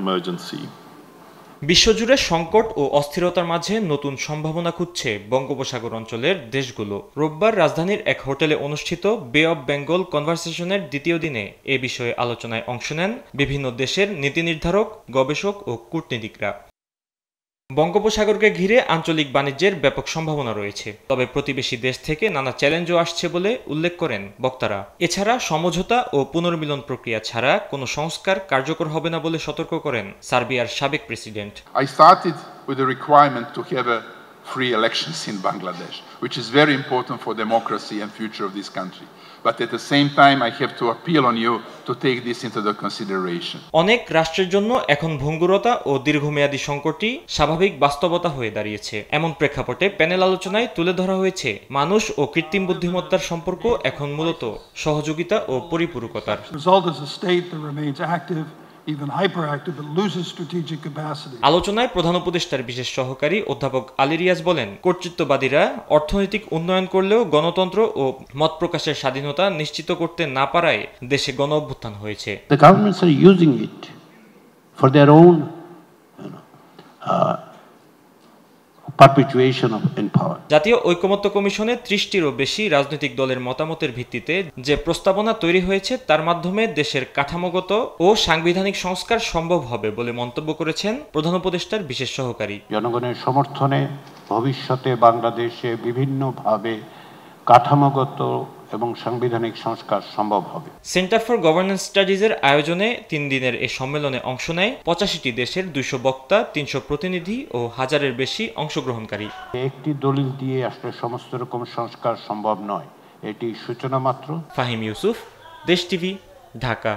emergency. বিশ্বজুড়ে সংকট ও অস্থিরতার মাঝে নতুন সম্ভাবনা খুঁজছে বঙ্গোপসাগর অঞ্চলের দেশগুলো। রোববার রাজধানীর এক হোটেলে অনুষ্ঠিত বে অব বেঙ্গল কনভারসেশনের দ্বিতীয় দিনে এ বিষয়ে আলোচনায় অংশ নেন বিভিন্ন দেশের নীতি নির্ধারক, গবেষক ও কূটনীতিকরা। বঙ্গোপসাগরকে ঘিরে আঞ্চলিক বাণিজ্যের ব্যাপক সম্ভাবনা রয়েছে, তবে প্রতিবেশী দেশ থেকে নানা চ্যালেঞ্জও আসছে বলে উল্লেখ করেন বক্তারা। এছাড়া সমঝোতা ও পুনর্মিলন প্রক্রিয়া ছাড়া কোনো সংস্কার কার্যকর হবে না বলে সতর্ক করেন সার্বিয়ার সাবেক president. I started with the requirement to have a free elections in Bangladesh, which is very important for democracy and future of this country. But at the same time, I have to appeal on you to take this into the consideration. অনেক রাষ্ট্রের জন্য এখন ভঙ্গুরতা ও দীর্ঘমেয়াদী সংকটই স্বাভাবিক বাস্তবতা হয়ে দাঁড়িয়েছে। এমন প্রেক্ষাপটে প্যানেল আলোচনায় তুলে ধরা হয়েছে মানুষ ও কৃত্রিম বুদ্ধিমত্তার সম্পর্ক এখন মূলত সহযোগিতা ও পরিপূরকতার। আলোচনায় প্রধান উপদেষ্টার বিশেষ সহকারী অধ্যাপক আলী রিয়াজ বলেন, কর্তৃত্ববাদীরা অর্থনৈতিক উন্নয়ন করলেও গণতন্ত্র ও মত প্রকাশের স্বাধীনতা নিশ্চিত করতে না পারায় দেশে গণঅভ্যুত্থান হয়েছে। The governments are using it for their own perpetuation of in power. জাতীয় ঐকমত্য কমিশনে 30টিরও বেশি রাজনৈতিক দলের মতামতের ভিত্তিতে যে প্রস্তাবনা তৈরি হয়েছে তার মাধ্যমে দেশের কাঠামোগত ও সাংবিধানিক সংস্কার সম্ভব হবে বলে মন্তব্য করেছেন প্রধান উপদেষ্টার বিশেষ সহকারী। জনগণের সমর্থনে ভবিষ্যতে বাংলাদেশে বিভিন্নভাবে কাঠামোগত এবং সাংবিধানিক সংস্কার সম্ভব হবে। সেন্টার ফর গভর্নেন্স স্টাডিজের আয়োজনে 3 দিনের এই সম্মেলনে অংশ নেয় 85টি দেশের 200 বক্তা, 300 প্রতিনিধি ও 1000-এর বেশি অংশগ্রহণকারী। একটি দলিল দিয়ে আসলে সমস্ত রকম সংস্কার সম্ভব নয়, এটি সূচনা মাত্র। ফাহিম ইউসুফ, দেশ টিভি, ঢাকা।